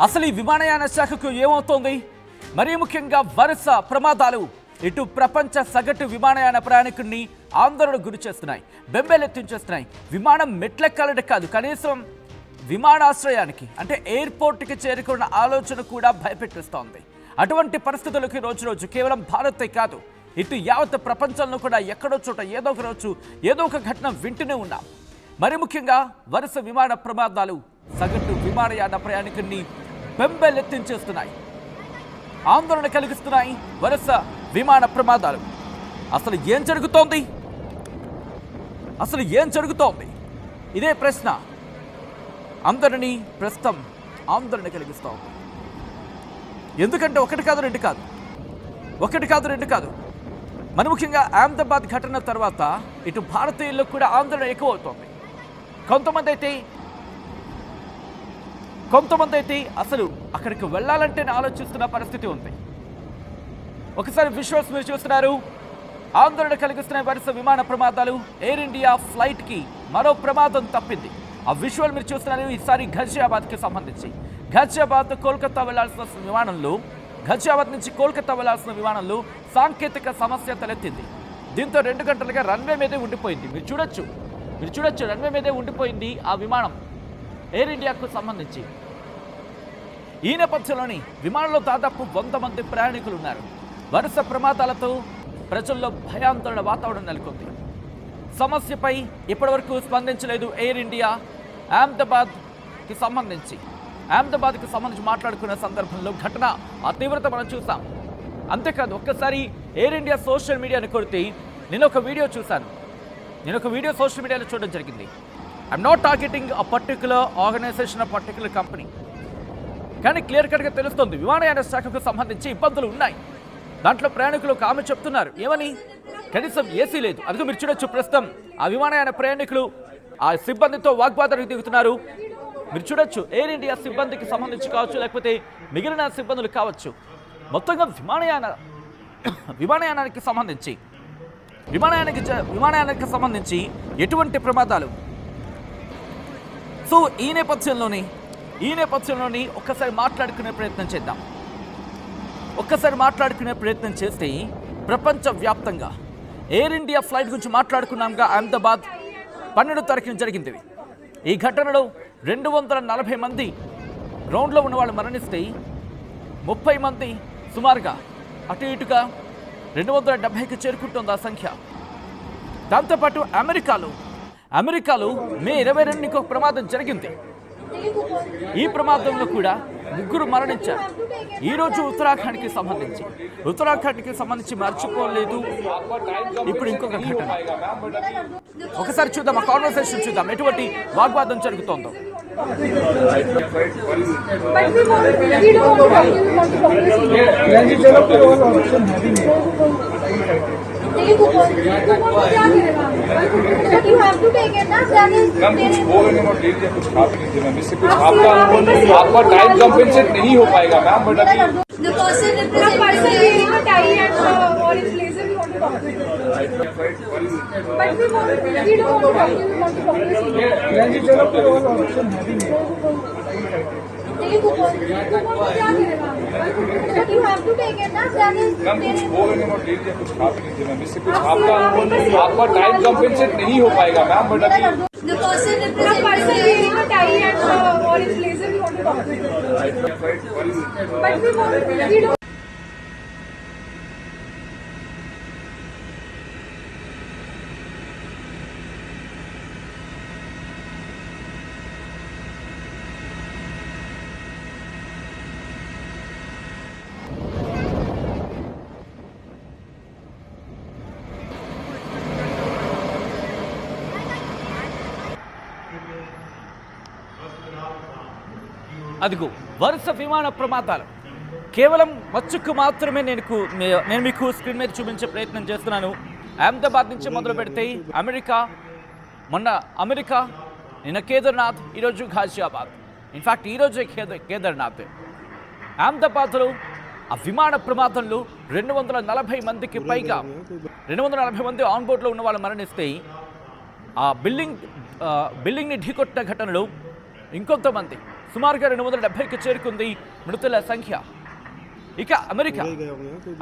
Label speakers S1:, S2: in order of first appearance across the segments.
S1: అసలు ఈ విమానయాన శాఖకు ఏమవుతోంది? మరీ ముఖ్యంగా వరుస ప్రమాదాలు ఇటు ప్రపంచ సగటు విమానయాన ప్రయాణికుడిని ఆందోళనకు గురి చేస్తున్నాయి, బెంబేలెత్తించేస్తున్నాయి. విమానం మెట్లెక్కాలంటే కాదు, కనీసం విమానాశ్రయానికి అంటే ఎయిర్పోర్ట్కి చేరుకున్న ఆలోచన కూడా భయపెట్టిస్తోంది. అటువంటి పరిస్థితులకి రోజు రోజు కేవలం భారతే కాదు, ఇటు యావత్ ప్రపంచంలో కూడా ఎక్కడో చోట ఏదో ఒక రోజు ఏదో ఒక ఘటన వింటూనే ఉన్నాం. మరి ముఖ్యంగా వరుస విమాన ప్రమాదాలు సగటు విమానయాన ప్రయాణికుడిని బెంబేలెత్తించేస్తున్నాయి, ఆందోళన కలిగిస్తున్నాయి. వరుస విమాన ప్రమాదాలు. అసలు ఏం జరుగుతోంది? అసలు ఏం జరుగుతోంది? ఇదే ప్రశ్న అందరినీ ప్రస్తుతం ఆందోళన కలిగిస్తోంది. ఎందుకంటే ఒకటి కాదు రెండు కాదు. మరి ముఖ్యంగా అహ్మదాబాద్ ఘటన తర్వాత ఇటు భారతీయులకు కూడా ఆందోళన ఎక్కువ అవుతోంది. కొంతమంది అయితే అసలు అక్కడికి వెళ్ళాలంటేనే ఆలోచిస్తున్న పరిస్థితి ఉంది. ఒకసారి విజువల్స్ మీరు చూస్తున్నారు, ఆందోళన కలిగిస్తున్న వరుస విమాన ప్రమాదాలు. ఎయిర్ ఇండియా ఫ్లైట్కి మరో ప్రమాదం తప్పింది. ఆ విజువల్ మీరు చూస్తున్నారు. ఈసారి ఘజియాబాద్కి సంబంధించి ఘజియాబాద్ కోల్కతా వెళ్లాల్సిన విమానంలో, ఘజియాబాద్ నుంచి కోల్కతా వెళ్లాల్సిన విమానంలో సాంకేతిక సమస్య తలెత్తింది. దీంతో 2 గంటలుగా రన్వే మీదే ఉండిపోయింది. మీరు చూడొచ్చు రన్వే మీదే ఉండిపోయింది ఆ విమానం ఎయిర్ ఇండియాకు సంబంధించి. ఈ నేపథ్యంలోని విమానంలో దాదాపు 100 మంది ప్రయాణికులు ఉన్నారు. వరుస ప్రమాదాలతో ప్రజల్లో భయాందోళన వాతావరణం నెలకొంది. సమస్యపై ఇప్పటివరకు స్పందించలేదు ఎయిర్ ఇండియా. అహ్మదాబాద్కి సంబంధించి మాట్లాడుకున్న సందర్భంలో ఘటన ఆ తీవ్రత మనం చూసాం. అంతేకాదు ఒక్కసారి ఎయిర్ ఇండియా సోషల్ మీడియాని కొడితే నేను ఒక వీడియో సోషల్ మీడియాలో చూడడం జరిగింది. I'm not targeting a particular organisation, a particular company, కానీ క్లియర్ కట్గా తెలుస్తుంది విమానయాన శాఖకు సంబంధించి ఇబ్బందులు ఉన్నాయి. దాంట్లో ప్రయాణికులు ఒక ఆమె చెప్తున్నారు, ఏమని, కనీసం ఏసీ లేదు. అందుకు మీరు చూడొచ్చు ప్రస్తుతం ఆ విమానయాన ప్రయాణికులు ఆ సిబ్బందితో వాగ్వాదానికి దిగుతున్నారు. మీరు చూడొచ్చు ఎయిర్ ఇండియా సిబ్బందికి సంబంధించి కావచ్చు, లేకపోతే మిగిలిన సిబ్బందులు కావచ్చు, మొత్తంగా విమానయానానికి సంబంధించి ఎటువంటి ప్రమాదాలు. సో ఈ నేపథ్యంలోని ఒక్కసారి మాట్లాడుకునే ప్రయత్నం చేస్తే ప్రపంచవ్యాప్తంగా ఎయిర్ ఇండియా ఫ్లైట్ గురించి మాట్లాడుకున్నాంగా. అహ్మదాబాద్ 12వ తారీఖున జరిగింది. ఈ ఘటనలో 240 మంది గ్రౌండ్లో ఉన్న వాళ్ళు మరణిస్తే 30 మంది సుమారుగా అటు ఇటుగా 270కి చేరుకుంటుంది ఆ సంఖ్య. దాంతోపాటు అమెరికాలో మే 22ని ఇంకొక ప్రమాదం జరిగింది. ఈ ప్రమాదంలో కూడా 3 మరణించారు. ఈరోజు ఉత్తరాఖండ్కి సంబంధించి మర్చిపోలేదు. ఇప్పుడు ఇంకొక ఘటన ఒకసారి చూద్దాం, ఆ కాన్వర్సేషన్ చూద్దాం, ఎటువంటి వాగ్వాదం జరుగుతోందో.
S2: आपका टाइम कंपनसेट नहीं हो पाएगा मैम, बट अभी आपका टाइम कंपनसेट नहीं हो पाएगा मैम, बट अभी
S1: అదిగో వరుస విమాన ప్రమాదాలు. కేవలం మచ్చుకు మాత్రమే నేను మీకు స్క్రీన్ మీద చూపించే ప్రయత్నం చేస్తున్నాను. అహ్మదాబాద్ నుంచి మొదలు పెడితే మొన్న అమెరికా, నిన్న కేదార్నాథ్, ఈరోజు ఘజియాబాద్. ఇన్ఫ్యాక్ట్ ఈరోజే కేదార్నాథ్. అహ్మదాబాద్లో ఆ విమాన ప్రమాదంలో 240 మందికి పైగా 240 మంది ఆన్ బోర్డ్లో ఉన్న వాళ్ళు మరణిస్తే ఆ బిల్డింగ్ని ఢీకొట్టిన ఘటనలో ఇంకొంతమంది సుమారుగా 270కి చేరుకుంది మృతుల సంఖ్య. ఇక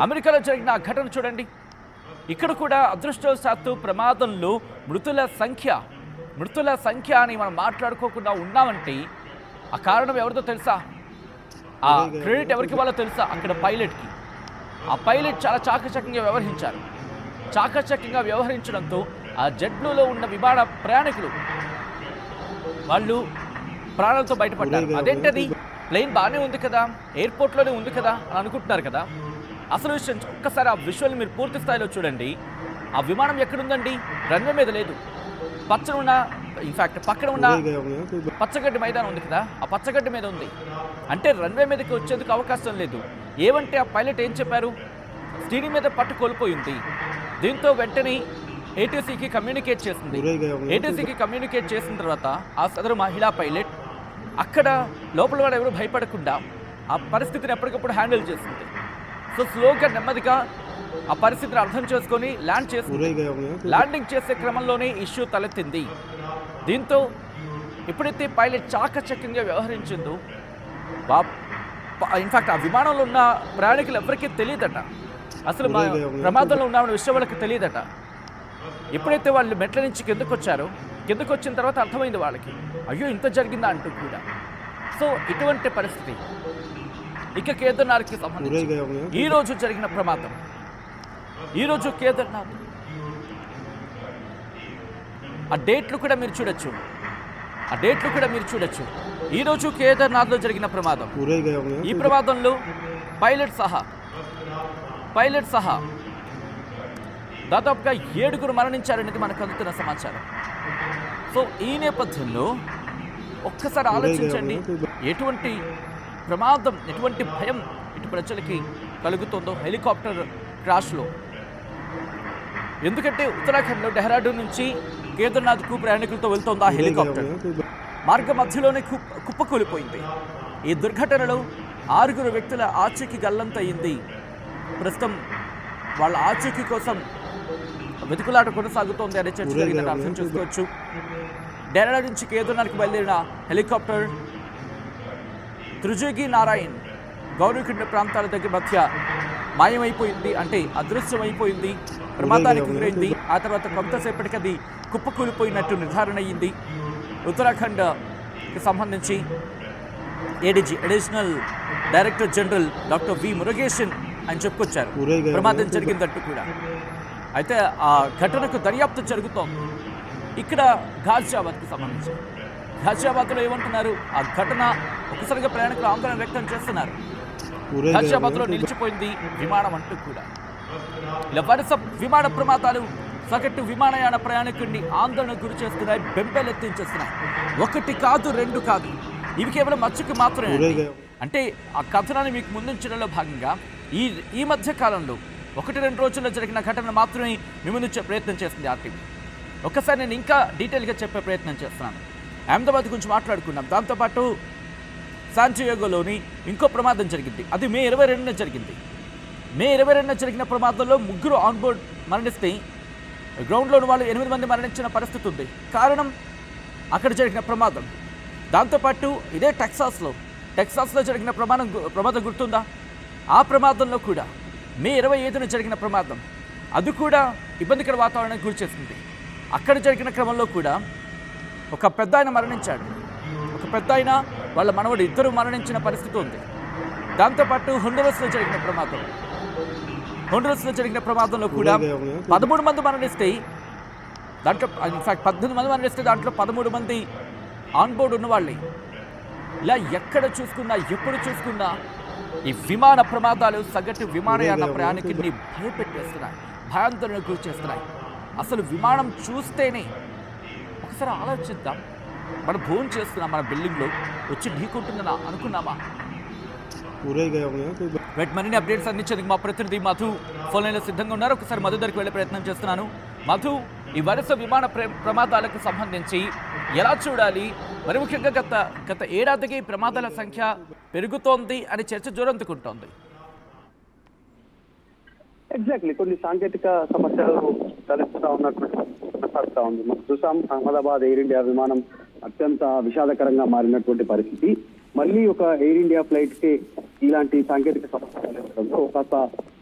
S1: అమెరికాలో జరిగిన ఆ ఘటన చూడండి. ఇక్కడ కూడా అదృష్టవశాత్తు ప్రమాదంలో మృతుల సంఖ్య అని మనం మాట్లాడుకోకుండా ఉన్నామంటే ఆ కారణం ఎవరిదో తెలుసా? ఆ క్రెడిట్ ఎవరికి వాళ్ళో తెలుసా? అక్కడ పైలట్కి. ఆ పైలట్ చాలా చాకచక్యంగా వ్యవహరించడంతో ఆ జెట్ బ్లూలో ఉన్న విమాన ప్రయాణికులు వాళ్ళు ప్రాణాలతో బయటపడ్డారు. అదేంటది, ప్లేన్ బాగానే ఉంది కదా, ఎయిర్పోర్ట్లోనే ఉంది కదా అని అనుకుంటున్నారు కదా. అసలు విషయం ఒక్కసారి ఆ విజువల్ మీరు పూర్తి స్థాయిలో చూడండి. ఆ విమానం ఎక్కడుందండి? రన్వే మీద లేదు. పక్కన ఉన్న పచ్చగడ్డి మైదానం ఉంది కదా, ఆ పచ్చగడ్డి మీద ఉంది. అంటే రన్వే మీదకి వచ్చేందుకు అవకాశం లేదు. ఏమంటే ఆ పైలట్ ఏం చెప్పారు? స్టీరింగ్ మీద పట్టు కోల్పోయింది. దీంతో వెంటనే ఏటీసీకి కమ్యూనికేట్ చేసింది. ఏటీసీకి కమ్యూనికేట్ చేసిన తర్వాత ఆ సదరు మహిళా పైలట్ అక్కడ లోపల వాడు ఎవరు భయపడకుండా ఆ పరిస్థితిని ఎప్పటికప్పుడు హ్యాండిల్ చేస్తుంది. సో స్లోగా నెమ్మదిగా ఆ పరిస్థితిని అర్థం చేసుకొని ల్యాండింగ్ చేసే క్రమంలోనే ఇష్యూ తలెత్తింది. దీంతో ఎప్పుడైతే పైలట్ చాకచక్యంగా వ్యవహరించిందో ఇన్ఫాక్ట్ ఆ విమానంలో ఉన్న ప్రయాణికులు ఎవరికీ తెలియదట, అసలు ప్రమాదంలో ఉన్నామన్న విషయం వాళ్ళకి తెలియదట. ఎప్పుడైతే వాళ్ళు మెట్ల నుంచి కిందకు వచ్చిన తర్వాత అర్థమైంది వాళ్ళకి, అయ్యో ఇంత జరిగిందా అంటూ కూడా. సో ఇటువంటి పరిస్థితి. ఇక కేదార్నాథ్కి సంబంధించి ఈరోజు జరిగిన ప్రమాదం. ఈరోజు కేదార్నాథ్ ఆ డేట్లు కూడా మీరు చూడొచ్చు. ఈరోజు కేదార్నాథ్లో జరిగిన ప్రమాదం. ఈ ప్రమాదంలో పైలట్ సహా దాదాపుగా 7 మరణించారనేది మనకు అందుతున్న సమాచారం. సో ఈ నేపథ్యంలో ఒక్కసారి ఆలోచించండి, ఎటువంటి ప్రమాదం, ఎటువంటి భయం ఇటు ప్రజలకి కలుగుతుందో హెలికాప్టర్ క్రాష్లో. ఎందుకంటే ఉత్తరాఖండ్లో డెహ్రాడూన్ నుంచి కేదార్నాథ్కు ప్రయాణికులతో వెళ్తోంది ఆ హెలికాప్టర్. మార్గ మధ్యలోనే కుప్పకూలిపోయింది. ఈ దుర్ఘటనలో 6 వ్యక్తుల ఆచూకీ గల్లంతయింది. ప్రస్తుతం వాళ్ళ ఆచూకీ కోసం వెతుకులాట కొనసాగుతోంది అనే చర్చ జరిగిందని అర్థం చేసుకోవచ్చు. డెహ్రాడూన్ నుంచి కేదార్నాథ్కి బయలుదేరిన హెలికాప్టర్ త్రిజుగి నారాయణ్ గౌరీకుండ ప్రాంతాల దగ్గర మధ్య మాయమైపోయింది, అంటే అదృశ్యమైపోయింది, ప్రమాదానికి గురైంది. ఆ తర్వాత కొంతసేపటికి అది కుప్పకూలిపోయినట్టు నిర్ధారణ అయ్యింది. ఉత్తరాఖండ్కి సంబంధించి ADG additional director general doctor V Murugesan అని చెప్పుకొచ్చారు ప్రమాదం జరిగిందంటూ కూడా. అయితే ఆ ఘటనకు దర్యాప్తు జరుగుతోంది. ఇక్కడ ఘాజియాబాద్కి సంబంధించి ఘాజియాబాద్లో ఏమంటున్నారు? ఆ ఘటన ఒకసారిగా ప్రయాణికులు ఆందోళన వ్యక్తం చేస్తున్నారు. ఘాజియాబాద్లో నిలిచిపోయింది విమానం అంటూ కూడా. ఇలా వరుస విమాన ప్రమాదాలు సగటు విమానయాన ప్రయాణికుడిని ఆందోళనకు గురి చేస్తున్నాయి, బెంబేలెత్తించేస్తున్నాయి. 1 కాదు 2 కాదు, ఇవి కేవలం మచ్చుకు మాత్రమే. అంటే ఆ కథనాన్ని మీకు ముందుంచడంలో భాగంగా ఈ మధ్య కాలంలో 1-2 రోజుల్లో జరిగిన ఘటన మాత్రమే మీ ముందు ప్రయత్నం చేస్తుంది ఆర్టీవీ. ఒక్కసారి నేను ఇంకా డీటెయిల్గా చెప్పే ప్రయత్నం చేస్తున్నాను. అహ్మదాబాద్ గురించి మాట్లాడుకున్నాం. దాంతోపాటు శాంటియాగోలోని ఇంకో ప్రమాదం జరిగింది. అది మే 22న జరిగింది. మే 22న జరిగిన ప్రమాదంలో 3 ఆన్బోర్డ్ మరణిస్తే గ్రౌండ్లోని వాళ్ళు 8 మంది మరణించిన పరిస్థితి ఉంది. కారణం అక్కడ జరిగిన ప్రమాదం. దాంతోపాటు ఇదే టెక్సాస్లో జరిగిన ప్రమాదం గుర్తుందా? ఆ ప్రమాదంలో కూడా మే 25న జరిగిన ప్రమాదం, అది కూడా ఇబ్బందికర వాతావరణానికి గురి చేసింది. అక్కడ జరిగిన క్రమంలో కూడా ఒక పెద్ద ఆయన మరణించాడు. ఒక పెద్ద ఆయన వాళ్ళ మనవడు, 2 మరణించిన పరిస్థితి ఉంది. దాంతోపాటు హొండరస్లో జరిగిన ప్రమాదంలో కూడా 13 మంది మరణిస్తే దాంట్లో ఇన్ఫాక్ట్ 18 మంది మరణిస్తే దాంట్లో 13 మంది ఆన్బోర్డ్ ఉన్నవాళ్ళే. ఇలా ఎక్కడ చూసుకున్నా ఎప్పుడు చూసుకున్నా ఈ విమాన ప్రమాదాలు సగటు విమానయాన ప్రయాణికుడిని భయపెట్టేస్తున్నాయి, భయాందోళనకు గురి చేస్తున్నాయి. అసలు విమానం చూస్తేనే ఒకసారి ఆలోచిద్దాం, మనం భోజనం చేస్తున్నాం, మన బిల్డింగ్లో వచ్చి ఢీకుంటుందని అనుకున్నామా? మరిన్ని అప్డేట్స్ అందించేందుకు మా ప్రతినిధి మధు ఫోన్ లైన్లో సిద్ధంగా ఉన్నారు. ఒకసారి మధు దగ్గరికి వెళ్ళే ప్రయత్నం చేస్తున్నాను. మధు, ఈ వరుస విమాన ప్రమాదాలకు సంబంధించి ఎలా చూడాలి? మరి ముఖ్యంగా గత ఏడాదికి ప్రమాదాల సంఖ్య పెరుగుతోంది అని చర్చ జోరందుకుంటోంది.
S3: ఎగ్జాక్ట్లీ, కొన్ని సాంకేతిక సమస్యలు తలెత్తుతా ఉన్నటువంటి కొనసాగుతా ఉంది. మనం చూసాం అహ్మదాబాద్ ఎయిర్ ఇండియా విమానం అత్యంత విషాదకరంగా మారినటువంటి పరిస్థితి. మళ్ళీ ఒక ఎయిర్ ఇండియా ఫ్లైట్ కి ఇలాంటి సాంకేతిక సమస్యలు కాస్త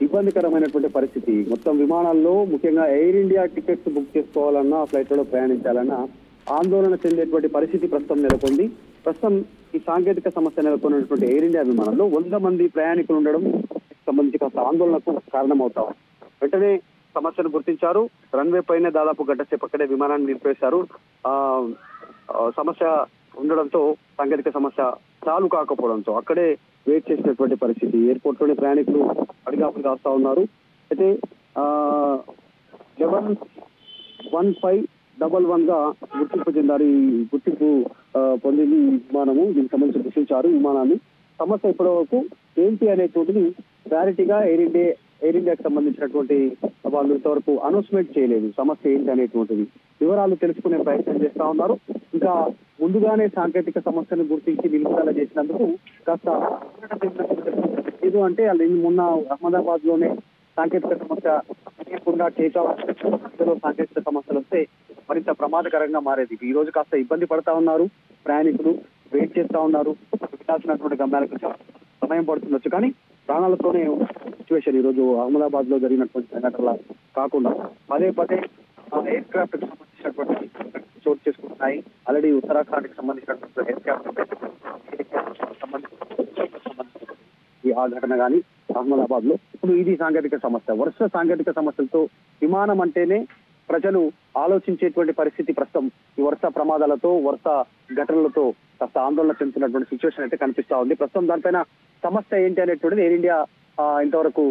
S3: ఇబ్బందికరమైనటువంటి పరిస్థితి. మొత్తం విమానాల్లో ముఖ్యంగా ఎయిర్ ఇండియా టికెట్స్ బుక్ చేసుకోవాలన్నా ఫ్లైట్ లో ప్రయాణించాలన్నా ఆందోళన చెందేటువంటి పరిస్థితి ప్రస్తుతం నెలకొంది. ప్రస్తుతం ఈ సాంకేతిక సమస్య నెలకొన్నటువంటి ఎయిర్ ఇండియా విమానంలో 100 మంది ప్రయాణికులు ఉండడం సంబంధించి కాస్త ఆందోళనకు కారణమవుతాం. వెంటనే సమస్యను గుర్తించారు. రన్వే పైన దాదాపు గంట సేపు అక్కడే విమానాన్ని నిలిపేశారు. సమస్య ఉండడంతో సాంకేతిక సమస్య చాలు కాకపోవడంతో అక్కడే వెయిట్ చేసినటువంటి పరిస్థితి. ఎయిర్పోర్ట్ లోని ప్రయాణికులు అడిగాపులు కాస్తా ఉన్నారు. అయితే 111511 గా గుర్తింపు చెందారు. ఈ గుర్తింపు పొందింది ఈ విమానము. దీనికి సంబంధించి గుర్తించారు విమానాన్ని. సమస్య ఇప్పటి వరకు ఏంటి అనేటువంటిది క్లారిటీగా ఎయిర్ ఇండియాకి సంబంధించినటువంటి వాళ్ళు ఇంతవరకు అనౌన్స్మెంట్ చేయలేదు. సమస్య ఏంటి అనేటువంటిది వివరాలు తెలుసుకునే ప్రయత్నం చేస్తా ఉన్నారు. ఇంకా ముందుగానే సాంకేతిక సమస్యను గుర్తించి నిలుపుదల చేసినందుకు కాస్త లేదు అంటే మొన్న అహ్మదాబాద్ లోనే సాంకేతిక సమస్య లేకుండా చేసాలో సాంకేతిక సమస్యలు వస్తే మరింత ప్రమాదకరంగా మారేది. ఈ రోజు కాస్త ఇబ్బంది పడతా ఉన్నారు ప్రయాణికులు, వెయిట్ చేస్తా ఉన్నారు. వెళ్ళాల్సినటువంటి గమ్యాలకు సమయం పడుతుండొచ్చు కానీ ప్రాణాలతోనే సిచ్యువేషన్ ఈ రోజు అహ్మదాబాద్ లో జరిగినటువంటి సంఘటనల కాకుండా పదే ఎయిర్ క్రాఫ్ట్ కి సంబంధించినటువంటి చోటు చేసుకుంటున్నాయి. ఆల్రెడీ ఉత్తరాఖండ్ కి సంబంధించినటువంటి ఎయిర్ క్రాఫ్ట్ ఆ ఘటన కానీ అహ్మదాబాద్ లో ఇప్పుడు ఇది సాంకేతిక సమస్య. వరుస సాంకేతిక సమస్యలతో విమానం అంటేనే ప్రజలు ఆలోచించేటువంటి పరిస్థితి ప్రస్తుతం ఈ వరుస ప్రమాదాలతో వరుస ఘటనలతో కాస్త ఆందోళన చెందుతున్నటువంటి సిచ్యువేషన్ అయితే కనిపిస్తా ఉంది. ప్రస్తుతం దానిపైన సమస్య ఏంటి అనేటువంటిది ఎయిర్ ఇండియా ఇంతవరకు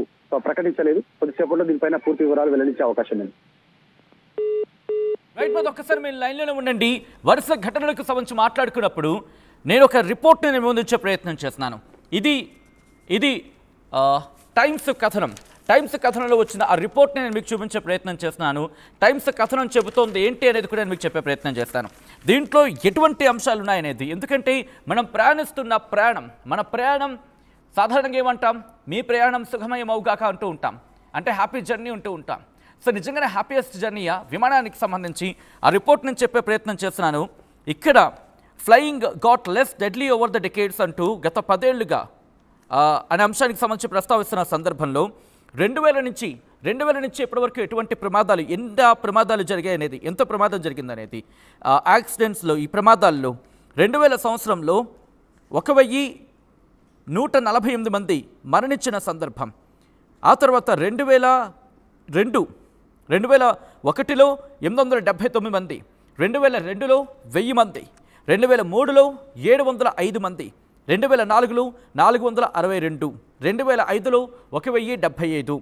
S3: ప్రకటించలేదు. కొద్దిసేపట్లో దీనిపైన పూర్తి వివరాలు వెల్లడించే అవకాశం ఉంది.
S1: రైట్, మరి ఒక్కసారి మీరు లైన్లోనే ఉండండి. వరుస ఘటనలకు సంబంధించి మాట్లాడుకున్నప్పుడు నేను ఒక రిపోర్ట్ని ముందుంచే ప్రయత్నం చేస్తున్నాను. ఇది టైమ్స్ కథనంలో వచ్చిన ఆ రిపోర్ట్ని నేను మీకు చూపించే ప్రయత్నం చేస్తున్నాను. టైమ్స్ కథనం చెబుతోంది ఏంటి అనేది కూడా నేను మీకు చెప్పే ప్రయత్నం చేస్తాను. దీంట్లో ఎటువంటి అంశాలు ఉన్నాయనేది, ఎందుకంటే మనం ప్రయాణిస్తున్న మన ప్రయాణం సాధారణంగా ఏమంటాం, మీ ప్రయాణం సుఖమయమవుగాక అంటూ ఉంటాం, అంటే హ్యాపీ జర్నీ ఉంటూ ఉంటాం. సో నిజంగానే హ్యాపీయెస్ట్ జర్నీయా విమానానికి సంబంధించి ఆ రిపోర్ట్ నుంచి చెప్పే ప్రయత్నం చేస్తున్నాను. ఇక్కడ flying got less deadly over the decades అంటూ గత 10 ఏళ్లుగా అనే అంశానికి సంబంధించి ప్రస్తావిస్తున్న సందర్భంలో 2000 నుంచి ఇప్పటివరకు ఎటువంటి ప్రమాదాలు, ఎంత ప్రమాదాలు జరిగాయి అనేది, ఎంత ప్రమాదం జరిగిందనేది, యాక్సిడెంట్స్లో ఈ ప్రమాదాల్లో 2000 సంవత్సరంలో 1148 మంది మరణించిన సందర్భం. ఆ తర్వాత 2001లో 879 మంది, 2002లో 1000 మంది, 2003లో 705 మంది, 2004లో 462, 2005లో 1075, 2006లో 905,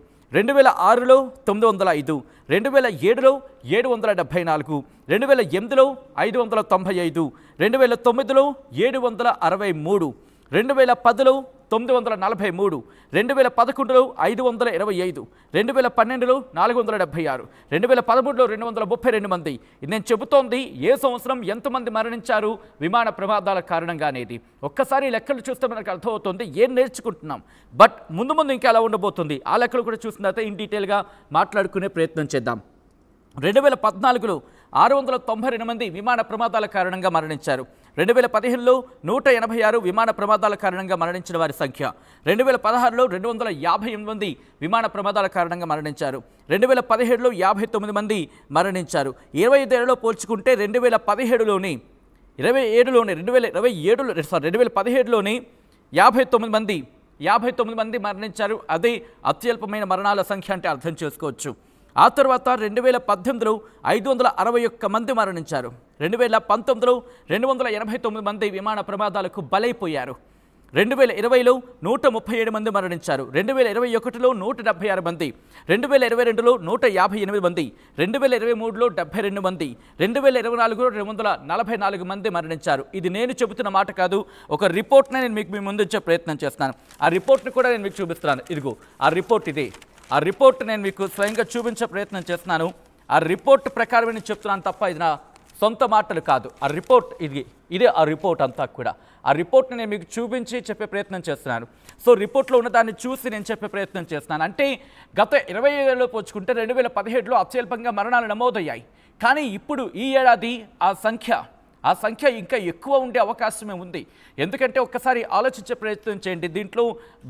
S1: 2007లో 774, 2008లో 595, 2009లో 763, 2010లో 943, 2011లో 525, 2012లో 476, 2013లో 232 మంది. ఇది నేను చెబుతోంది ఏ సంవత్సరం ఎంతమంది మరణించారు విమాన ప్రమాదాల కారణంగా అనేది. ఒక్కసారి లెక్కలు చూస్తే మనకు అర్థమవుతుంది ఏం నేర్చుకుంటున్నాం. బట్ ముందు ఇంకా అలా ఉండబోతుంది. ఆ లెక్కలు కూడా చూసిన తర్వాత ఇన్ డీటెయిల్గా మాట్లాడుకునే ప్రయత్నం చేద్దాం. 2014లో 692 మంది విమాన ప్రమాదాల కారణంగా మరణించారు. 2015లో 186 విమాన ప్రమాదాల కారణంగా మరణించిన వారి సంఖ్య. 2016లో 258 మంది విమాన ప్రమాదాల కారణంగా మరణించారు. 2017లో 59 మంది మరణించారు. 25 ఏళ్లలో పోల్చుకుంటే 2017లోనే 59 మంది మరణించారు. అదే అత్యల్పమైన మరణాల సంఖ్య అంటే అర్థం చేసుకోవచ్చు. ఆ తర్వాత 2018లో 561 మంది మరణించారు. 2019లో 289 మంది విమాన ప్రమాదాలకు బలైపోయారు. 2020లో 137 మంది మరణించారు. 2021లో 176 మంది, 2022లో 158 మంది, 2023లో 72 మంది, 2024లో 244 మంది మరణించారు. ఇది నేను చెబుతున్న మాట కాదు, ఒక రిపోర్ట్ని నేను మీకు ముందుంచే ప్రయత్నం చేస్తున్నాను. ఆ రిపోర్ట్ని కూడా నేను మీకు చూపిస్తున్నాను. ఇదిగో ఆ రిపోర్ట్ ఇదే. ఆ రిపోర్ట్ నేను మీకు స్వయంగా చూపించే ప్రయత్నం చేస్తున్నాను. ఆ రిపోర్ట్ ప్రకారం నేను చెప్తున్నాను తప్ప ఇది నా సొంత మాటలు కాదు. ఆ రిపోర్ట్ ఇదే ఆ రిపోర్ట్ అంతా కూడా. ఆ రిపోర్ట్ని నేను మీకు చూపించి చెప్పే ప్రయత్నం చేస్తున్నాను. సో రిపోర్ట్లో ఉన్నదాన్ని చూసి నేను చెప్పే ప్రయత్నం చేస్తున్నాను. అంటే గత 20 ఏళ్లలో పోల్చుకుంటే 2017లో అత్యల్పంగా మరణాలు నమోదయ్యాయి. కానీ ఇప్పుడు ఈ ఏడాది ఆ సంఖ్య ఆ సంఖ్య ఇంకా ఎక్కువ ఉండే అవకాశమే ఉంది. ఎందుకంటే ఒక్కసారి ఆలోచించే ప్రయత్నం చేయండి. దీంట్లో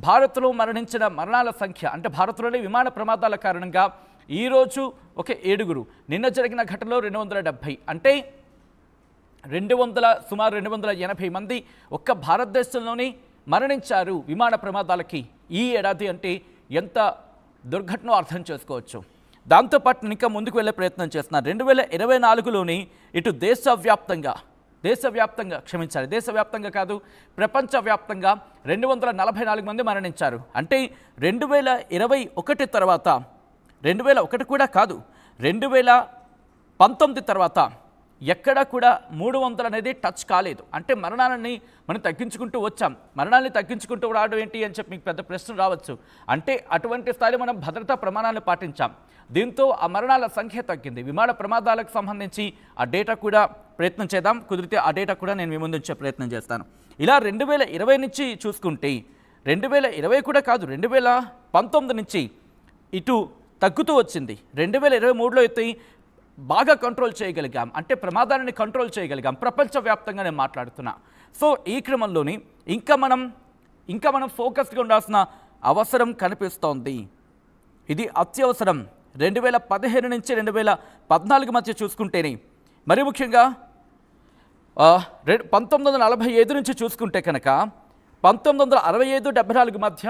S1: భారత్లో మరణించిన మరణాల సంఖ్య అంటే భారత్లోని విమాన ప్రమాదాల కారణంగా ఈరోజు ఒక 7, నిన్న జరిగిన ఘటనలో 270, అంటే సుమారు 280 మంది ఒక్క భారతదేశంలోనే మరణించారు విమాన ప్రమాదాలకి ఈ ఏడాది. అంటే ఎంత దుర్ఘటన అర్థం చేసుకోవచ్చు. దాంతోపాటు ఇంకా ముందుకు వెళ్ళే ప్రయత్నం చేస్తున్నారు. 2024లోని ఇటు దేశవ్యాప్తంగా కాదు, ప్రపంచవ్యాప్తంగా 244 మంది మరణించారు. అంటే 2021 తర్వాత 2001 కూడా కాదు, 2019 తర్వాత ఎక్కడ కూడా 300 అనేది టచ్ కాలేదు. అంటే మరణాలని మనం తగ్గించుకుంటూ వచ్చాం. మరణాలని తగ్గించుకుంటూ రావడం ఏంటి అని చెప్పి మీకు పెద్ద ప్రశ్న రావచ్చు. అంటే అటువంటి స్థాయిలో మనం భద్రతా ప్రమాణాలను పాటించాం. దీంతో ఆ మరణాల సంఖ్య తగ్గింది. విమాన ప్రమాదాలకు సంబంధించి ఆ డేటా కూడా ప్రయత్నం చేద్దాం. కుదిరితే ఆ డేటా కూడా నేను మీ ముందు ఉంచే ప్రయత్నం చేస్తాను. ఇలా 2020 నుంచి చూసుకుంటే 2020 కూడా కాదు, 2019 నుంచి ఇటు తగ్గుతూ వచ్చింది. 2023లో అయితే బాగా కంట్రోల్ చేయగలిగాం. అంటే ప్రమాదాన్ని కంట్రోల్ చేయగలిగాం ప్రపంచవ్యాప్తంగా నేను మాట్లాడుతున్నా. సో ఈ క్రమంలోని ఇంకా మనం ఫోకస్గా ఉండాల్సిన అవసరం కనిపిస్తోంది. ఇది అత్యవసరం. 2015 నుంచి 2014 మధ్య చూసుకుంటేనే, మరి ముఖ్యంగా 1945 నుంచి చూసుకుంటే కనుక 1965-74 మధ్య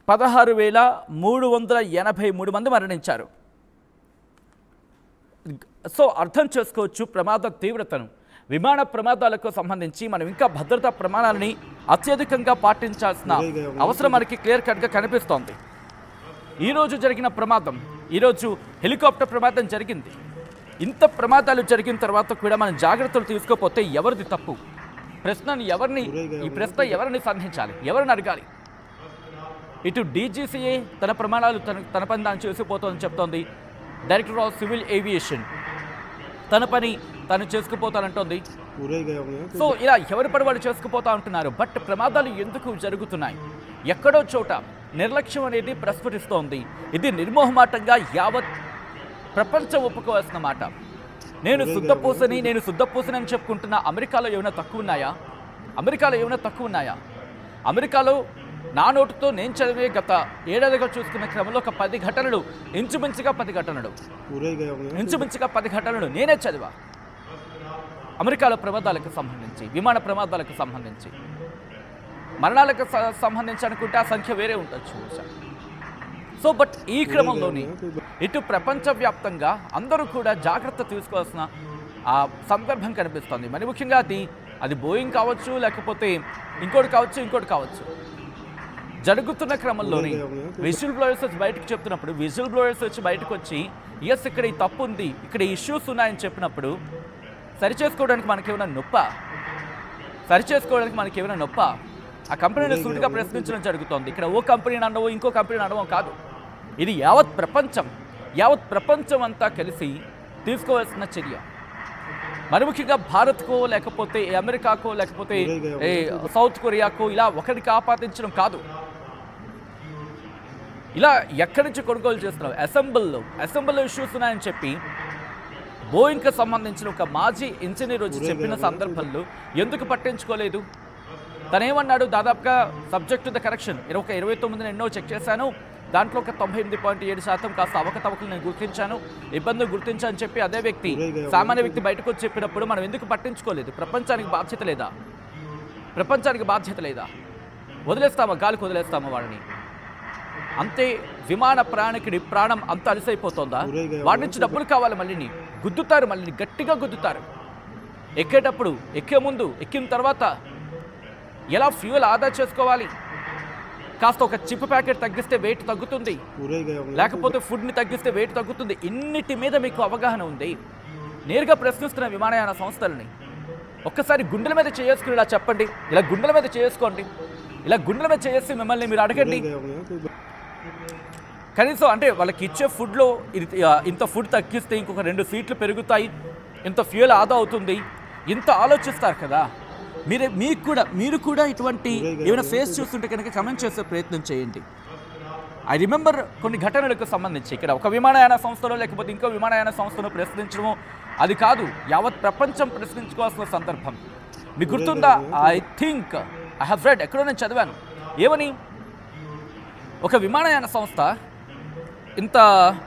S1: 16,383 మంది మరణించారు. సో అర్థం చేసుకోవచ్చు ప్రమాద తీవ్రతను. విమాన ప్రమాదాలకు సంబంధించి మనం ఇంకా భద్రతా ప్రమాణాలని అత్యధికంగా పాటించాల్సిన అవసరం మనకి క్లియర్ కట్గా కనిపిస్తోంది. ఈరోజు జరిగిన ప్రమాదం, ఈరోజు హెలికాప్టర్ ప్రమాదం జరిగింది. ఇంత ప్రమాదాలు జరిగిన తర్వాత కూడా మనం జాగ్రత్తలు తీసుకోకపోతే ఎవరిది తప్పు? ఈ ప్రశ్న ఎవరిని సంధించాలి, ఎవరిని అడగాలి? ఇటు డీజీసీఏ తన ప్రమాణాలు తన పని తాను చేసుకుపోతుందని చెప్తోంది. డైరెక్టర్ ఆఫ్ సివిల్ ఏవియేషన్ తన పని తను చేసుకుపోతానంటోంది. సో ఇలా ఎవరి పని వాళ్ళు చేసుకుపోతా ఉంటున్నారు. బట్ ప్రమాదాలు ఎందుకు జరుగుతున్నాయి? ఎక్కడో చోట నిర్లక్ష్యం అనేది ప్రస్ఫుటిస్తోంది. ఇది నిర్మోహమాటంగా యావత్ ప్రపంచం ఒప్పుకోవాల్సిన మాట. నేను శుద్ధపూసని అని చెప్పుకుంటున్న అమెరికాలో ఏమైనా తక్కువ ఉన్నాయా? అమెరికాలో నా నోటుతో నేను చదివే గత ఏడాదిగా చూసుకున్న క్రమంలో ఒక 10 ఘటనలు, ఇంచుమించుగా 10 ఘటనలు నేనే చదివా. అమెరికాలో ప్రమాదాలకు సంబంధించి, విమాన ప్రమాదాలకు సంబంధించి, మరణాలకు సంబంధించి అనుకుంటే ఆ సంఖ్య వేరే ఉండొచ్చు. సో బట్ ఈ క్రమంలోని ఇటు ప్రపంచవ్యాప్తంగా అందరూ కూడా జాగ్రత్త తీసుకోవాల్సిన ఆ సందర్భం కనిపిస్తోంది. మరి ముఖ్యంగా అది బోయింగ్ కావచ్చు, లేకపోతే ఇంకోటి కావచ్చు. జరుగుతున్న క్రమంలోని విజిల్ బ్లోయర్స్ వచ్చి బయటకు చెప్తున్నప్పుడు, విజిల్ బ్లోయర్స్ వచ్చి బయటకు వచ్చి ఎస్ ఇక్కడ ఈ తప్పు ఉంది, ఇక్కడ ఇష్యూస్ ఉన్నాయని చెప్పినప్పుడు సరిచేసుకోవడానికి మనకేమైనా నొప్ప? ఆ కంపెనీని సూటిగా ప్రశ్నించడం జరుగుతోంది. ఇక్కడ ఓ కంపెనీని అనడమో ఇంకో కంపెనీని అనడమో కాదు. ఇది యావత్ ప్రపంచం అంతా కలిసి తీసుకోవాల్సిన చర్య. మరి ముఖ్యంగా భారత్కో, లేకపోతే అమెరికాకో, లేకపోతే సౌత్ కొరియాకో ఇలా ఒకరికి ఆపాదించడం కాదు. ఇలా ఎక్కడి నుంచి కొనుగోలు చేస్తున్నాం? అసెంబ్లీలో ఇష్యూస్ ఉన్నాయని చెప్పి బోయింగ్కి సంబంధించిన ఒక మాజీ ఇంజనీర్ వచ్చి చెప్పిన సందర్భంలో ఎందుకు పట్టించుకోలేదు? తనేమన్నాడు? దాదాపుగా సబ్జెక్ట్ టు ద కరెక్షన్ 29 ఎన్నో చెక్ చేశాను, దాంట్లో ఒక 98.7% కాస్త అవకతవకలు నేను గుర్తించాను, ఇబ్బందులు గుర్తించాను చెప్పి అదే వ్యక్తి, సామాన్య వ్యక్తి బయటకు వచ్చి చెప్పినప్పుడు మనం ఎందుకు పట్టించుకోలేదు? ప్రపంచానికి బాధ్యత లేదా? గాలికి వదిలేస్తామా వాళ్ళని? అంతే. విమాన ప్రయాణికుడి ప్రాణం అంత అలసైపోతుందా? వాడి నుంచి డబ్బులు కావాలి, మళ్ళీ గట్టిగా గుద్దుతారు. ఎక్కేటప్పుడు, ఎక్కిన తర్వాత ఎలా ఫ్యూయల్ ఆదా చేసుకోవాలి? కాస్త ఒక చిప్ ప్యాకెట్ తగ్గిస్తే వెయిట్ తగ్గుతుంది, లేకపోతే ఫుడ్ని తగ్గిస్తే వెయిట్ తగ్గుతుంది. ఇన్నిటి మీద మీకు అవగాహన ఉంది? నేరుగా ప్రశ్నిస్తున్న విమానయాన సంస్థలని ఒక్కసారి గుండెల మీద చేసుకుని ఇలా చెప్పండి, ఇలా గుండెల మీద చేసుకోండి, ఇలా గుండెల మీద చేసి మిమ్మల్ని మీరు అడగండి. కనీసం అంటే వాళ్ళకి ఇచ్చే ఫుడ్లో ఇంత ఫుడ్ తగ్గిస్తే ఇంకొక 2 సీట్లు పెరుగుతాయి, ఇంత ఫ్యూయల్ ఆదా అవుతుంది, ఇంత ఆలోచిస్తారు కదా. మీరు కూడా ఇటువంటి ఏమైనా ఫేస్ చూస్తుంటే కనుక కమెంట్ చేసే ప్రయత్నం చేయండి. ఐ రిమెంబర్ కొన్ని ఘటనలకు సంబంధించి ఇక్కడ ఒక విమానయాన సంస్థలో లేకపోతే ఇంకో విమానయాన సంస్థను ప్రశ్నించడము అది కాదు, యావత్ ప్రపంచం ప్రశ్నించుకోవాల్సిన సందర్భం. మీకు గుర్తుందా? I think I have read, ఎక్కడో నేను చదివాను, ఏమని ఒక విమానయాన సంస్థ ఇంత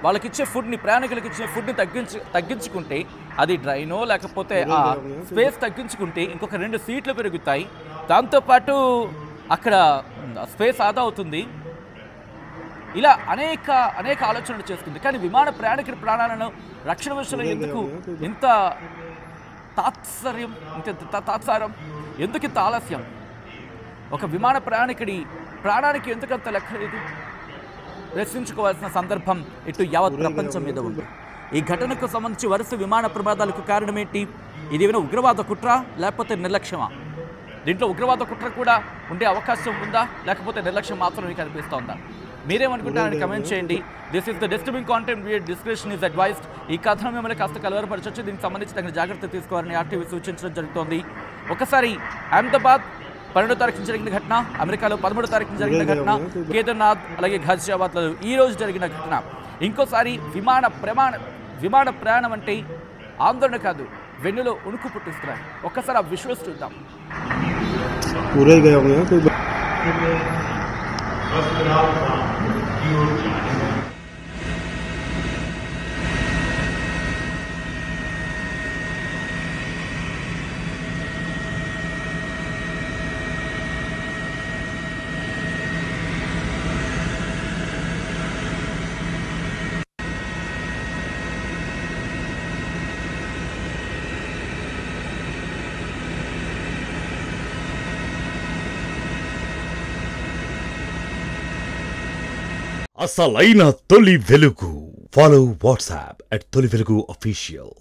S1: వాళ్ళకిచ్చే ఫుడ్ని, ప్రయాణికులకు ఇచ్చే ఫుడ్ని తగ్గించుకుంటే, అది డ్రైనో లేకపోతే ఆ స్పేస్ తగ్గించుకుంటే ఇంకొక 2 సీట్లు పెరుగుతాయి, దాంతోపాటు అక్కడ స్పేస్ ఆదా అవుతుంది. ఇలా అనేక ఆలోచనలు చేస్తుంది. కానీ విమాన ప్రయాణికుడి ప్రాణాలను రక్షణ విషయంలో ఎందుకు ఇంత తాత్సారం, ఎందుకు ఇంత ఆలస్యం? ఒక విమాన ప్రయాణికుడి ప్రాణానికి ఎందుకంత లెక్కలేదు? ప్రశ్నించుకోవాల్సిన సందర్భం ఇటు యావత్ ప్రపంచం మీద ఉంది. ఈ ఘటనకు సంబంధించి వరుస విమాన ప్రమాదాలకు కారణం ఏంటి? ఇది ఏమైనా ఉగ్రవాద కుట్ర లేకపోతే నిర్లక్ష్యమా? దీంట్లో ఉగ్రవాద కుట్ర కూడా ఉండే అవకాశం ఉందా లేకపోతే నిర్లక్ష్యం మాత్రమే కనిపిస్తోందా? మీరేమనుకుంటారని కమెంట్ చేయండి. This is the disturbing content, viewer discretion is advised. ఈ కథనం మిమ్మల్ని కాస్త కలవరపరచవచ్చు, దీనికి సంబంధించి తగిన జాగ్రత్త తీసుకోవాలని ఆర్టీవీ సూచించడం జరుగుతోంది. ఒకసారి అహ్మదాబాద్ 12వ తారీఖున జరిగిన ఘటన, అమెరికాలో 13వ తారీఖున జరిగిన ఘటన, కేదార్నాథ్ అలాగే ఘజియాబాద్లో ఈ రోజు జరిగిన ఘటన. ఇంకోసారి విమాన ప్రయాణం అంటే ఆందోళన కాదు, వెన్నులో ఉణుకు పుట్టిస్తున్నాయి. ఒక్కసారి ఆ విశ్వాస్ చూద్దాం.
S4: అసలైన తొలి వెలుగు. ఫాలో వాట్సాప్ @తొలి వెలుగు official.